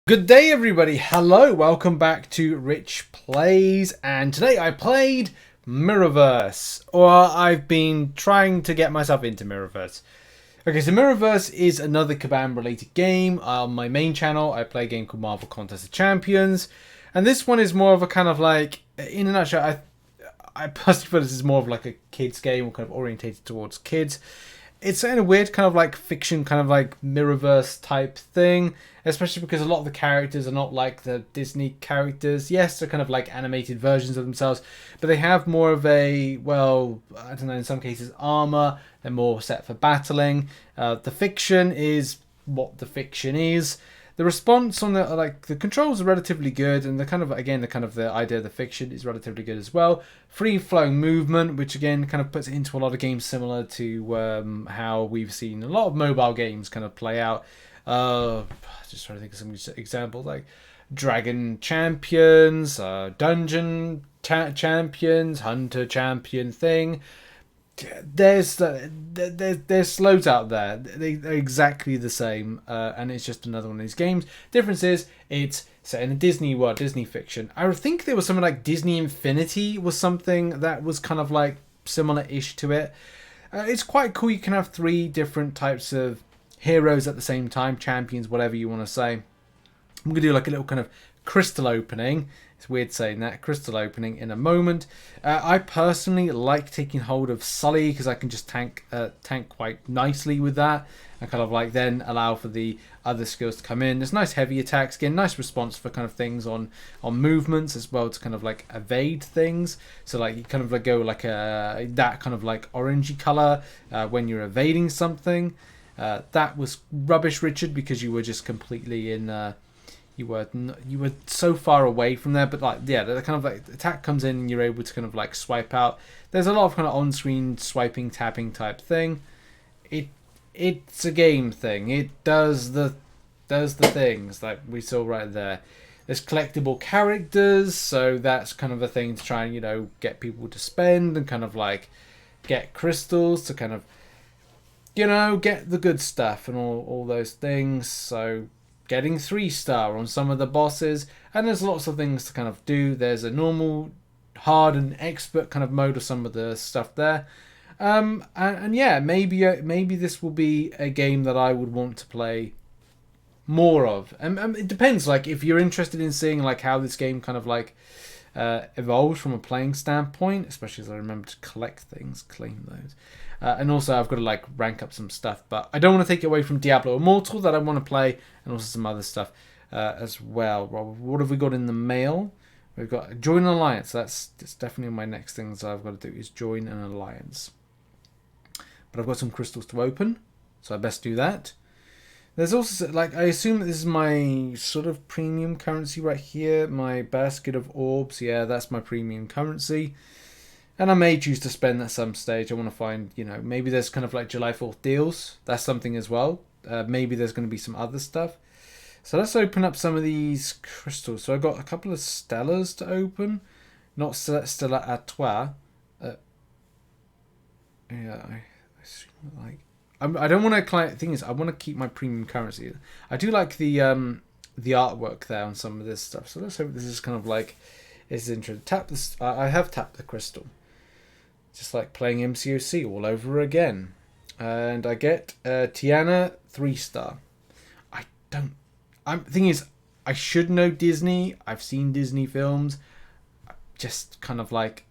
Good day, everybody. Hello, welcome back to Rich Plays, and today I played Mirrorverse, or I've been trying to get myself into Mirrorverse. Okay, so Mirrorverse is another Kabam related game. On my main channel, I play a game called Marvel Contest of Champions, and this one is more of a kind of like, in a nutshell, I personally feel this is more of like a kids game, or kind of orientated towards kids. It's in a weird kind of like fiction, kind of like Mirrorverse type thing, especially because a lot of the characters are not like the Disney characters. Yes, they're kind of like animated versions of themselves, but they have more of a, well, I don't know, in some cases armor. They're more set for battling. The fiction is what the fiction is. The response on the controls are relatively good, and the kind of the idea of the fiction is relatively good as well. Free flowing movement, which again kind of puts it into a lot of games similar to how we've seen a lot of mobile games kind of play out. Just trying to think of some examples like Dragon Champions, Dungeon Champions, Hunter Champion thing. There's loads out there. They're exactly the same, and it's just another one of these games. Difference is it's set in a Disney world, Disney fiction. I think there was something like Disney Infinity was something that was kind of like similar-ish to it. It's quite cool. You can have 3 different types of heroes at the same time, champions, whatever you want to say. I'm gonna do like a little kind of crystal opening. It's weird saying that, crystal opening, in a moment. I personally like taking hold of Sully because I can just tank quite nicely with that, and kind of like then allow for the other skills to come in. There's nice heavy attacks, again, nice response for kind of things on movements as well to kind of like evade things. So like you kind of like go like that kind of like orangey color when you're evading something. That was rubbish, Richard, because you were just completely in. You were so far away from there, but like yeah, the kind of like attack comes in and you're able to kind of like swipe out. There's a lot of kind of on-screen swiping, tapping type thing. It's a game thing. It does the things like we saw right there. There's collectible characters, so that's kind of a thing to try and get people to spend and kind of like get crystals to kind of get the good stuff and all those things. So getting 3-star on some of the bosses, and there's lots of things to kind of do. There's a normal, hard, and expert kind of mode of some of the stuff there. And yeah, maybe this will be a game that I would want to play more of. It depends. Like if you're interested in seeing like how this game kind of like evolves from a playing standpoint, especially as I remember to collect things, claim those. And also I've got to like rank up some stuff, but I don't want to take it away from Diablo Immortal that I want to play, and also some other stuff as well. What have we got in the mail? We've got join an alliance. That's definitely my next things I've got to do is join an alliance. But I've got some crystals to open, so I best do that. There's also, like, I assume that this is my sort of premium currency right here. My basket of orbs. Yeah, that's my premium currency. And I may choose to spend at some stage. I want to find, maybe there's kind of like July 4th deals. That's something as well. Maybe there's going to be some other stuff. So let's open up some of these crystals. So I've got a couple of Stellas to open. Not Stella Artois. Yeah, I assume like... I don't want to... thing is, I want to keep my premium currency. I do like the artwork there on some of this stuff. So let's hope this is kind of like... It's interesting. Tap this. I have tapped the crystal. Just like playing MCOC all over again. And I get Tiana 3-star. Thing is, I should know Disney. I've seen Disney films. Just kind of like...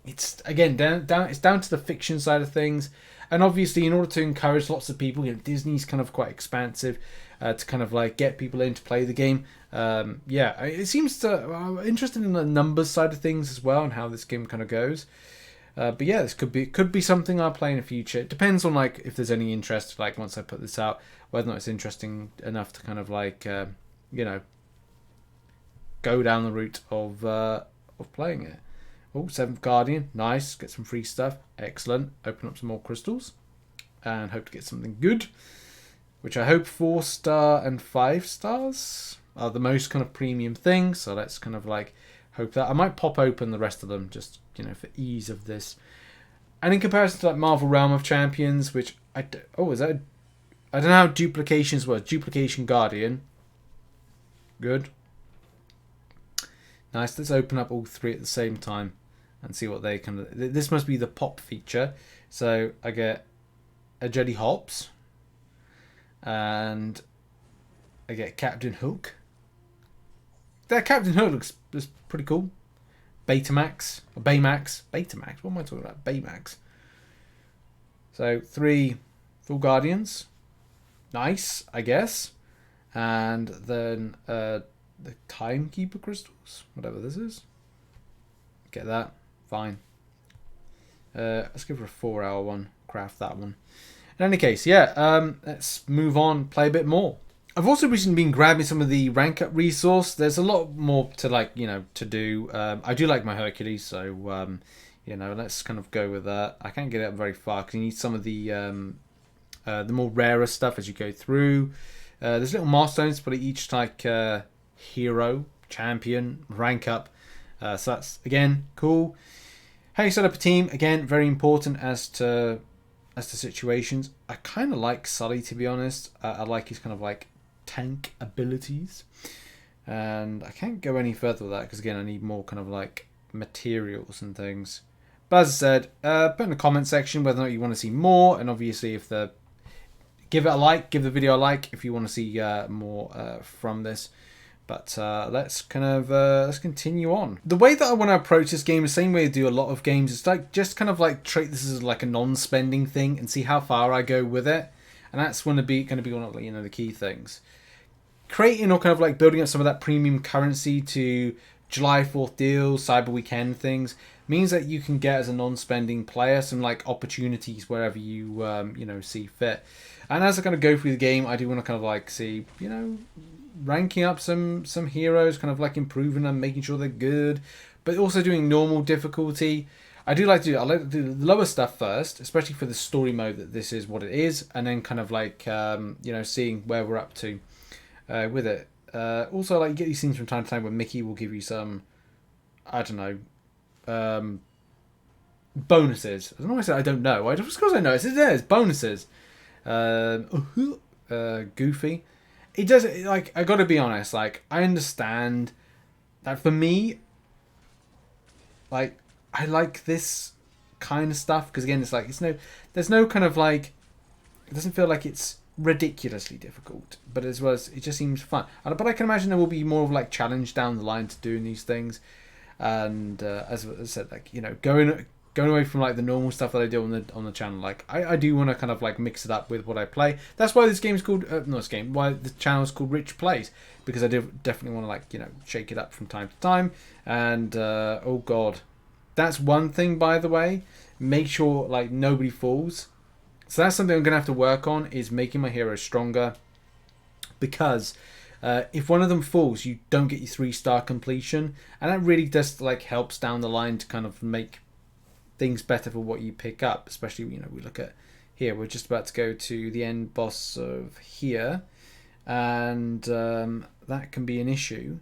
It's, again, it's down to the fiction side of things. And obviously, in order to encourage lots of people, Disney's kind of quite expansive to kind of like get people in to play the game. Yeah, it seems to... I'm interested in the numbers side of things as well and how this game kind of goes. But yeah, this could be something I'll play in the future. It depends on like if there's any interest, like once I put this out, whether or not it's interesting enough to kind of like go down the route of playing it. Oh, 7th Guardian, nice. Get some free stuff, excellent. Open up some more crystals, and hope to get something good. Which I hope 4-star and 5 stars are the most kind of premium thing. So let's kind of like hope that I might pop open the rest of them just for ease of this. And in comparison to like Marvel Realm of Champions, which I don't know how duplications work. Duplication Guardian. Good. Nice. Let's open up all three at the same time and see what they can. This must be the pop feature. So I get a Jelly Hops, and I get Captain Hook. That Captain Hook looks pretty cool. Betamax or Baymax. Betamax. What am I talking about? Baymax. So 3 full Guardians. Nice, I guess. And then the Timekeeper crystals, whatever this is. Get that. Fine. Let's go for a 4-hour one. Craft that one. In any case, yeah. Let's move on. Play a bit more. I've also recently been grabbing some of the rank up resource. There's a lot more to to do. I do like my Hercules, so let's kind of go with that. I can't get it up very far because you need some of the more rarer stuff as you go through. There's little milestones for each hero, champion, rank up. So that's again cool. How you set up a team, again, very important as to situations. I kind of like Sully, to be honest. I like his kind of tank abilities, and I can't go any further with that because again I need more kind of materials and things. But as I said, put in the comment section whether or not you want to see more, and obviously give it a like, give the video a like if you want to see more from this. But let's continue on. The way that I want to approach this game, the same way I do a lot of games, is just treat this as a non-spending thing and see how far I go with it. And that's going to be one of the key things. Creating or building up some of that premium currency to July 4th deals, Cyber Weekend things means that you can get as a non-spending player some opportunities wherever you see fit. And as I go through the game, I do want to see ranking up some heroes, improving them, making sure they're good, but also doing normal difficulty. I like to do the lower stuff first, especially for the story mode that this is what it is, and then seeing where we're up to with it. Also, you get these things from time to time where Mickey will give you some, I don't know, bonuses. I don't know why I said I don't know. Of course I know. It's bonuses. Goofy. It does, I gotta be honest, I understand that for me, I like this kind of stuff, because again, there's no it doesn't feel like it's ridiculously difficult, but as well as it just seems fun. But I can imagine there will be more of challenge down the line to doing these things, and as I said, going away from the normal stuff that I do on the channel, I do want to mix it up with what I play. That's why this game's called why the channel is called Rich Plays, because I definitely want to shake it up from time to time. And oh god, that's one thing, by the way. Make sure nobody falls. So that's something I'm gonna have to work on, is making my heroes stronger, because if one of them falls, you don't get your 3-star completion, and that really just helps down the line to make things better for what you pick up. Especially we look at here, we're just about to go to the end boss of here, and that can be an issue.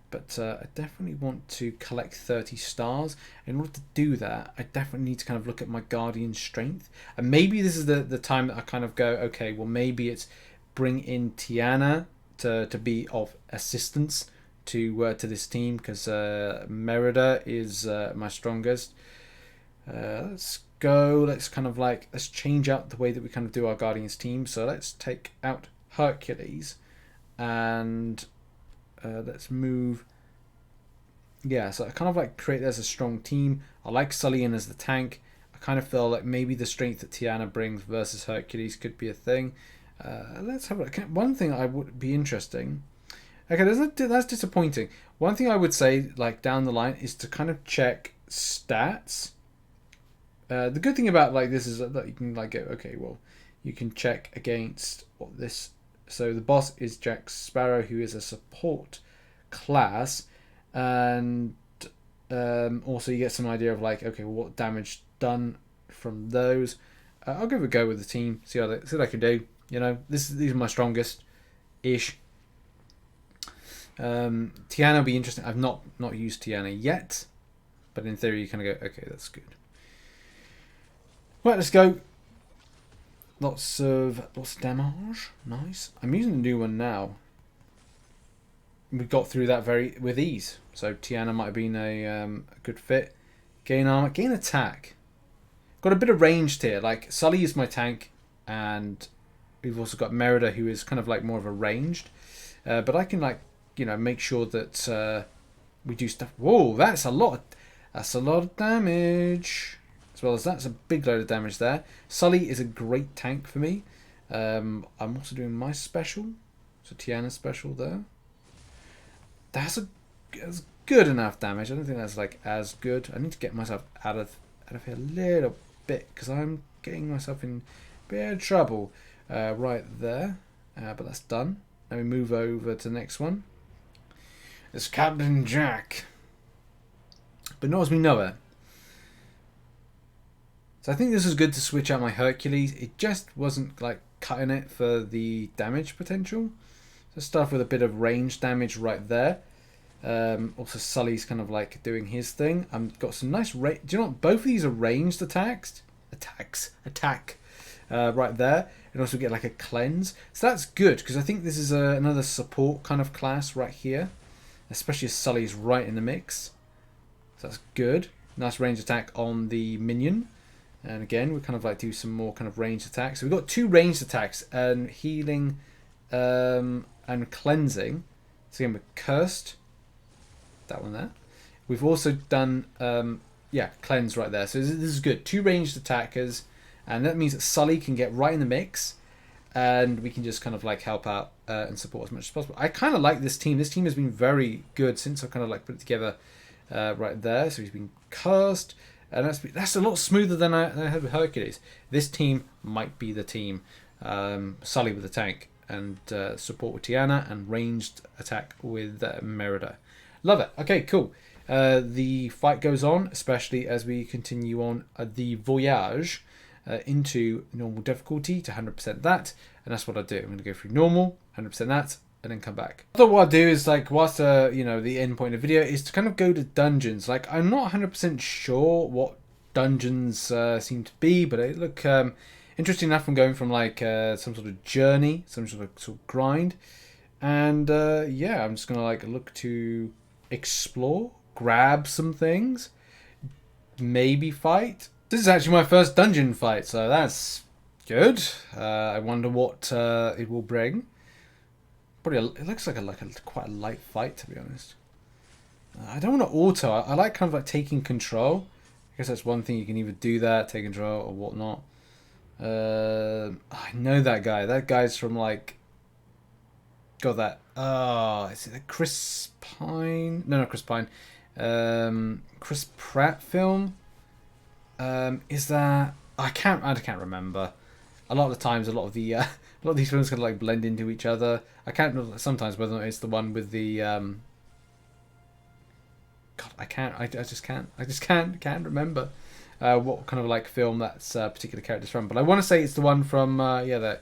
But I definitely want to collect 30 stars. In order to do that, I definitely need to look at my Guardian strength, and maybe this is the time that I go, okay, well maybe it's bring in Tiana to be of assistance to this team, because Merida is my strongest. Let's go. Let's let's change out the way that we do our Guardians team. So let's take out Hercules, and let's move. Yeah, so I create as a strong team. I like Sully in as the tank. I feel like maybe the strength that Tiana brings versus Hercules could be a thing. Let's have a look. One thing I would be interesting. Okay, that's disappointing. One thing I would say down the line is to check stats. The good thing about this is that you can go, okay, well, you can check against what this. So the boss is Jack Sparrow, who is a support class, and also you get some idea of okay, well, what damage done from those. I'll give it a go with the team, see what I can do. These are my strongest ish. Tiana will be interesting. I've not used Tiana yet, but in theory you go, okay, that's good. Right, let's go. Lots of damage. Nice. I'm using the new one now. we got through that with ease. So Tiana might have been a good fit. Gain armor, gain attack. Got a bit of ranged here. Like Sully is my tank, and we've also got Merida, who is kind of like more of a ranged. But I can like make sure that we do stuff. Whoa, that's a lot. That's a lot of damage. As well as that's a big load of damage there. Sully is a great tank for me. I'm also doing my special. So Tiana's special there. That's good enough damage. I don't think that's like as good. I need to get myself out of here a little bit because I'm getting myself in a bit of trouble right there. But that's done. Now we move over to the next one. It's Captain Jack. But not as we know it. So I think this is good to switch out my Hercules. It just wasn't like cutting it for the damage potential. So start with a bit of range damage right there. Also Sully's kind of like doing his thing. I've got some nice do you know what? Both of these are ranged attack right there, and also get like a cleanse. So that's good because I think this is another support kind of class right here, especially as Sully's right in the mix. So that's good. Nice range attack on the minion. And again, we kind of like do some more kind of ranged attacks. So we've got 2 ranged attacks and healing and cleansing. So again, we're cursed. That one there. We've also done cleanse right there. So this is good. 2 ranged attackers, and that means that Sully can get right in the mix, and we can just kind of like help out and support as much as possible. I kind of like this team. This team has been very good since I kind of like put it together right there. So he's been cursed. And that's a lot smoother than I had with Hercules. This team might be the team. Sully with the tank, and support with Tiana, and ranged attack with Merida. Love it. Okay, cool. The fight goes on, especially as we continue on the voyage into normal difficulty to 100% that. And that's what I do. I'm going to go through normal, 100% that, and then come back. So what I do is like, whilst the end point of the video is to kind of go to dungeons. Like I'm not 100% sure what dungeons seem to be, but it look interesting enough. I'm going from like some sort of journey, some sort of grind, and yeah, I'm just gonna like look to explore, grab some things, maybe fight. This is actually my first dungeon fight, so that's good. I wonder what it will bring. Probably it looks like quite a light fight, to be honest. I don't want to auto. I like kind of like taking control. I guess that's one thing, you can either do that, take control, or whatnot. I know that guy. That guy's from like. Got that. Oh, is it a Chris Pine? No, not Chris Pine. Chris Pratt film. Is that? I can't remember. A lot of the times, a lot of these films kind of like blend into each other. I can't know sometimes whether it's the one with the God, I just can't remember what kind of like film that's particular character's from. But I want to say it's the one from the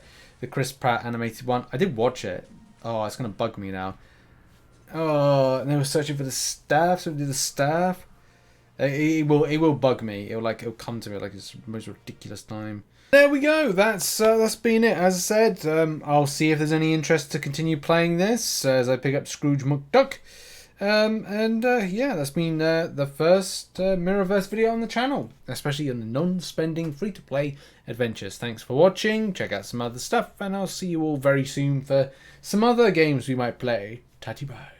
Chris Pratt animated one. I did watch it. Oh, it's gonna bug me now. Oh, and they were searching for the staff. So do the staff. It will bug me. It'll come to me like it's the most ridiculous time. There we go. That's been it. As I said, I'll see if there's any interest to continue playing this as I pick up Scrooge McDuck. Yeah, that's been the first Mirrorverse video on the channel, especially on the non-spending free-to-play adventures. Thanks for watching. Check out some other stuff, and I'll see you all very soon for some other games we might play. Tatty bye.